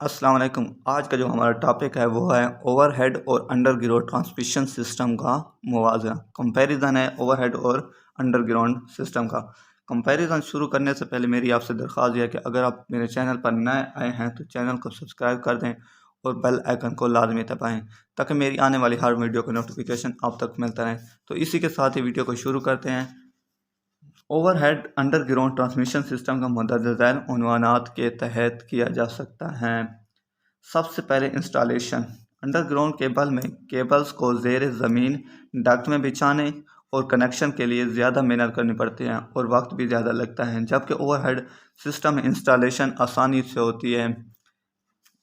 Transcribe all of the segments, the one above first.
السلام علیکم۔ آج کا جو ہمارا ٹاپک ہے وہ ہے اوور ہیڈ اور انڈر گراؤنڈ ٹرانسمیشن سسٹم کا موازنہ، کمپیریزن ہے اوور ہیڈ اور انڈر گراؤنڈ سسٹم کا۔ کمپیریزن شروع کرنے سے پہلے میری آپ سے درخواست یہ ہے کہ اگر آپ میرے چینل پر نئے آئے ہیں تو چینل کو سبسکرائب کر دیں اور بیل آئیکن کو لازمی دبائیں تاکہ میری آنے والی ہر ویڈیو کا نوٹیفیکیشن آپ تک ملتا رہے۔ تو اسی کے ساتھ ہی ویڈیو کو شروع کرتے ہیں۔ Overhead underground transmission system کا مندرجہ ذیل عنوانات کے تحت کیا جا سکتا ہے۔ سب سے پہلے انسٹالیشن۔ انڈر گراؤنڈ کیبل میں کیبلز کو زیر زمین ڈکٹ میں بچھانے اور کنیکشن کے لیے زیادہ محنت کرنی پڑتی ہے اور وقت بھی زیادہ لگتا ہے، جبکہ اوور ہیڈ سسٹم میں انسٹالیشن آسانی سے ہوتی ہے۔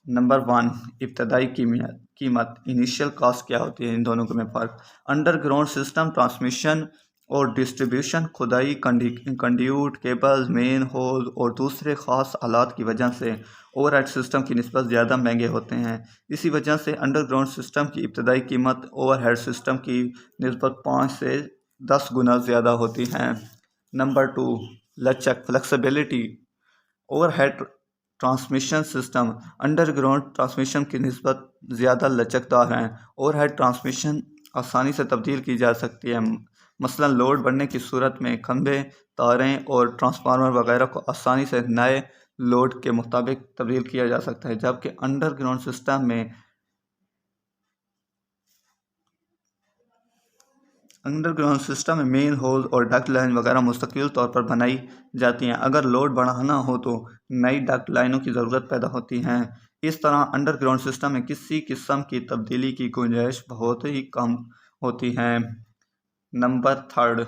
نمبر 1، ابتدائی قیمت انیشیل کاسٹ کیا ہوتی ہے، ان دونوں میں فرق۔ انڈر گراؤنڈ سسٹم ٹرانسمیشن اور ڈسٹریبیوشن کھدائی، کنڈیوٹ، کیبل، مین ہول اور دوسرے خاص آلات کی وجہ سے اوور ہیڈ سسٹم کی نسبت زیادہ مہنگے ہوتے ہیں۔ اسی وجہ سے انڈر گراؤنڈ سسٹم کی ابتدائی قیمت اوور ہیڈ سسٹم کی نسبت 5 سے 10 گنا زیادہ ہوتی ہے۔ نمبر 2، لچک، flexibility. Overhead transmission system underground transmission کی نسبت زیادہ لچکدار ہیں۔ اوور ہیڈ ٹرانسمیشن آسانی سے تبدیل کی جا سکتی ہے، مثلا لوڈ بڑھنے کی صورت میں کھمبے، تاریں اور ٹرانسفارمر وغیرہ کو آسانی سے نئے لوڈ کے مطابق تبدیل کیا جا سکتا ہے، جبکہ انڈر گراؤنڈ سسٹم میں مین ہول اور ڈکٹ لائن وغیرہ مستقل طور پر بنائی جاتی ہیں۔ اگر لوڈ بڑھانا ہو تو نئی ڈکٹ لائنوں کی ضرورت پیدا ہوتی ہے۔ اس طرح انڈر گراؤنڈ سسٹم میں کسی قسم کی تبدیلی کی گنجائش بہت ہی کم ہوتی ہے۔ نمبر 3،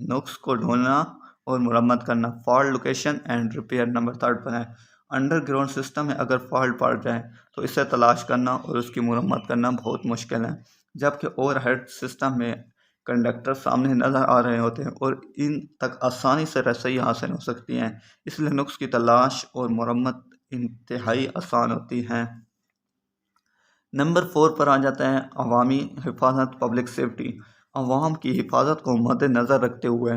نقص کو ڈھونڈنا اور مرمت کرنا، fault location and repair. Number 3 پر ہے۔ انڈر گراؤنڈ سسٹم میں اگر فالٹ پڑ جائے تو اسے تلاش کرنا اور اس کی مرمت کرنا بہت مشکل ہے، جبکہ اوور ہیڈ سسٹم میں کنڈکٹر سامنے نظر آ رہے ہوتے ہیں اور ان تک آسانی سے رسائی حاصل ہو سکتی ہے، اس لیے نقص کی تلاش اور مرمت انتہائی آسان ہوتی ہے۔ نمبر 4 پر آ جاتا ہے عوامی حفاظت، پبلک سیفٹی۔ عوام کی حفاظت کو مد نظر رکھتے ہوئے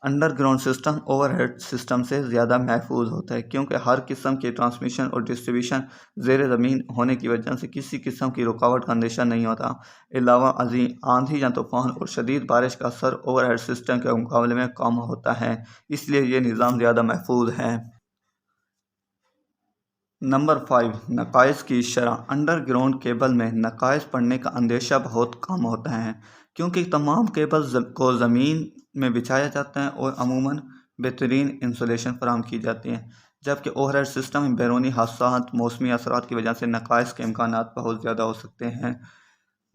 underground system overhead system سے زیادہ محفوظ ہوتا ہے، کیونکہ ہر قسم کے ٹرانسمیشن اور ڈسٹریبیوشن زیر زمین ہونے کی وجہ سے کسی قسم کی رکاوٹ کا اندیشہ نہیں ہوتا۔ علاوہ ازیں آندھی یا طوفان اور شدید بارش کا اثر اوور ہیڈ سسٹم کے مقابلے میں کم ہوتا ہے، اس لیے یہ نظام زیادہ محفوظ ہے۔ نمبر 5، نقائص کی شرح۔ انڈر گراؤنڈ کیبل میں نقائص پڑنے کا اندیشہ بہت کم ہوتا ہے، کیونکہ تمام کیبلز کو زمین میں بچھایا جاتا ہے اور عموماً بہترین انسولیشن فراہم کی جاتی ہے، جبکہ اوور ہیڈ سسٹم میں بیرونی حادثات، موسمی اثرات کی وجہ سے نقائص کے امکانات بہت زیادہ ہو سکتے ہیں۔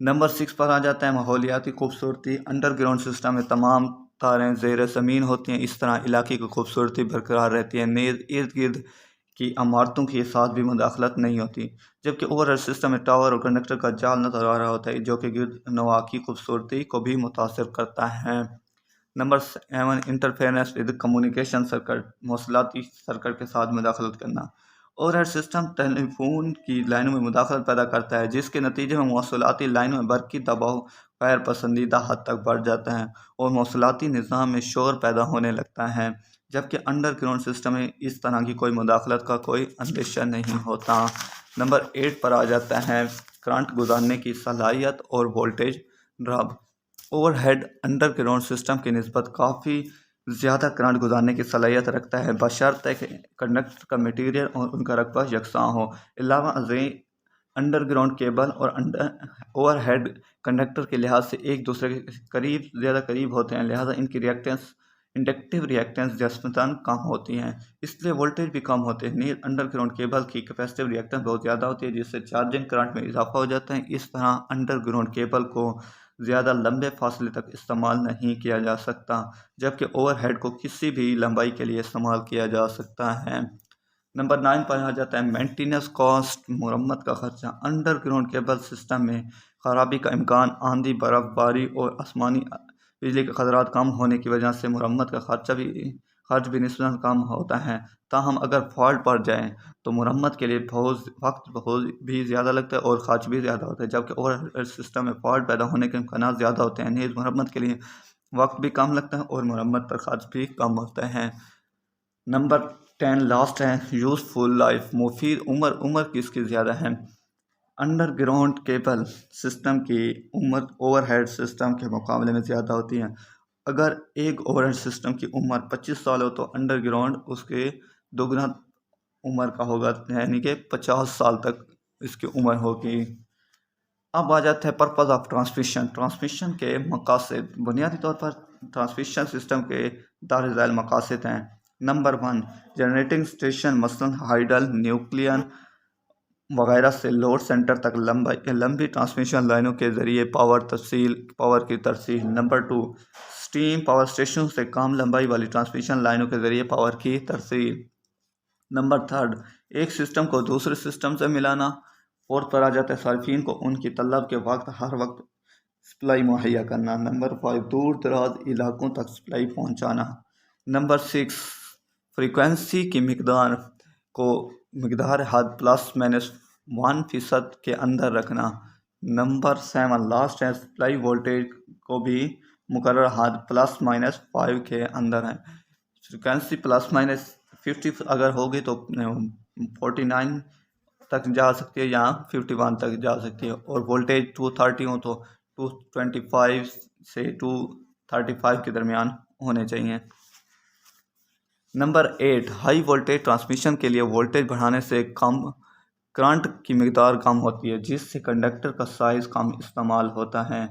نمبر 6 پر آ جاتا ہے ماحولیاتی خوبصورتی۔ انڈر گراؤنڈ سسٹم میں تمام تاریں زیر زمین ہوتی ہیں، اس طرح علاقے کی خوبصورتی برقرار رہتی ہے، نیز ارد گرد کی عمارتوں کے ساتھ بھی مداخلت نہیں ہوتی، جبکہ اوور ہیڈ سسٹم میں ٹاور اور کنڈکٹر کا جال نظر آ رہا ہوتا ہے، جو کہ گرد نواح کی خوبصورتی کو بھی متاثر کرتا ہے۔ Number 7، interference with communication circuit, مواصلاتی سرکٹ کے ساتھ مداخلت کرنا۔ اوور ہیڈ سسٹم ٹیلی فون کی لائنوں میں مداخلت پیدا کرتا ہے، جس کے نتیجے میں مواصلاتی لائنوں میں برقی دباؤ غیر پسندیدہ حد تک بڑھ جاتا ہے اور مواصلاتی نظام میں شور پیدا ہونے لگتا ہے، جبکہ انڈر گراؤنڈ سسٹم میں اس طرح کی کوئی مداخلت کا کوئی اندیشہ نہیں ہوتا۔ نمبر 8 پر آ جاتا ہے کرنٹ گزارنے کی صلاحیت اور voltage drop. Overhead underground system کی نسبت کافی زیادہ کرنٹ گزارنے کی صلاحیت رکھتا ہے، بشرطیکہ کہ کنڈکٹر کا میٹیریل اور ان کا رقبہ یکساں ہو۔ علاوہ ازیں انڈر گراؤنڈ کیبل اور اوور ہیڈ کنڈکٹر کے لحاظ سے ایک دوسرے کے زیادہ قریب ہوتے ہیں، لہذا ان کی انڈکٹیو ریئیکٹنس نسبتاً کم ہوتی ہیں، اس لیے وولٹیج بھی کم ہوتے ہیں۔ نیز انڈر گراؤنڈ کیبل کی کیپیسٹیو ریئیکٹنس بہت زیادہ ہوتی ہے، جس سے چارجنگ کرنٹ میں اضافہ ہو جاتا ہے۔ اس طرح انڈر گراؤنڈ کیبل کو زیادہ لمبے فاصلے تک استعمال نہیں کیا جا سکتا، جبکہ اوور ہیڈ کو کسی بھی لمبائی کے لیے استعمال کیا جا سکتا ہے۔ نمبر 9 پر آ جاتا ہے مینٹیننس کاسٹ، مرمت کا خرچہ۔ انڈر گراؤنڈ کیبل سسٹم میں خرابی کا امکان، آندھی، برف باری اور آسمانی بجلی کے خطرات کم ہونے کی وجہ سے مرمت کا خرچ بھی نسبتاً کم ہوتا ہے۔ تاہم اگر فالٹ پڑ جائے تو مرمت کے لیے وقت بہت بھی زیادہ لگتا ہے اور خرچ بھی زیادہ ہوتا ہے، جبکہ اوور ہیڈ سسٹم میں فالٹ پیدا ہونے کے امکانات زیادہ ہوتے ہیں، نیز مرمت کے لیے وقت بھی کم لگتا ہے اور مرمت پر خرچ بھی کم ہوتا ہے۔ نمبر 10 لاسٹ ہے یوزفل لائف، مفید عمر کس کی زیادہ ہے؟ انڈر گراؤنڈ کیبل سسٹم کی عمر اوور ہیڈ سسٹم کے مقابلے میں زیادہ ہوتی ہے۔ اگر ایک اوور ہیڈ سسٹم کی عمر 25 سال ہو تو انڈر گراؤنڈ اس کے دوگنا عمر کا ہوگا، یعنی کہ 50 سال تک اس کی عمر ہوگی۔ اب آ جاتا ہے پرپز آف ٹرانسمیشن کے مقاصد۔ بنیادی طور پر ٹرانسمیشن سسٹم کے دار ذیل مقاصد ہیں۔ نمبر 1، جنریٹنگ اسٹیشن مثلاً ہائیڈل، نیوکلین وغیرہ سے لوڈ سینٹر تک لمبی ٹرانسمیشن لائنوں کے ذریعے پاور کی ترسیل۔ نمبر 2، اسٹیم پاور اسٹیشنوں سے کم لمبائی والی ٹرانسمیشن لائنوں کے ذریعے پاور کی ترسیل۔ نمبر 3، ایک سسٹم کو دوسرے سسٹم سے ملانا۔ فورتھ پر آ جاتا ہے صارفین کو ان کی طلب کے وقت ہر وقت سپلائی مہیا کرنا۔ نمبر 5، دور دراز علاقوں تک سپلائی پہنچانا۔ نمبر 6، فریکوینسی کی مقدار حد +-1% کے اندر رکھنا۔ نمبر 7 لاسٹ ہے، سپلائی وولٹیج کو بھی مقرر حد +-5 کے اندر ہے۔ فریکوینسی +-50 اگر ہوگی تو 49 تک جا سکتی ہے یا 51 تک جا سکتی ہے، اور وولٹیج 230 ہو تو 225 سے 235 کے درمیان ہونے چاہیے۔ نمبر 8، ہائی وولٹیج ٹرانسمیشن کے لیے وولٹیج بڑھانے سے کرنٹ کی مقدار کم ہوتی ہے، جس سے کنڈکٹر کا سائز کم استعمال ہوتا ہے۔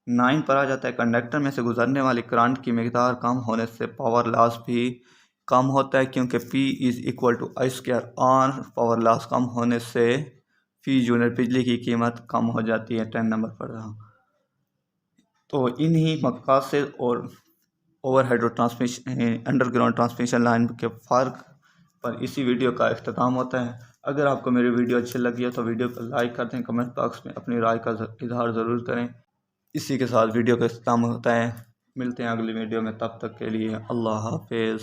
9 پر آ جاتا ہے، کنڈکٹر میں سے گزرنے والی کرنٹ کی مقدار کم ہونے سے پاور لاس بھی کم ہوتا ہے، کیونکہ P=I²R۔ پاور لاس کم ہونے سے فی یونٹ بجلی کی قیمت کم ہو جاتی ہے۔ 10 نمبر پر رہا۔ تو انہی مقاصد اور اوور ہیڈ اور انڈر گراؤنڈ ٹرانسمیشن لائن کے فرق پر اسی ویڈیو کا اختتام ہوتا ہے۔ اگر آپ کو میری ویڈیو اچھی لگی ہے تو ویڈیو کو لائک کر دیں، کمنٹ باکس میں اپنی رائے کا اظہار ضرور کریں۔ اسی کے ساتھ ویڈیو کا اختتام ہوتا ہے۔ ملتے ہیں اگلی ویڈیو میں، تب تک کے لیے اللہ حافظ۔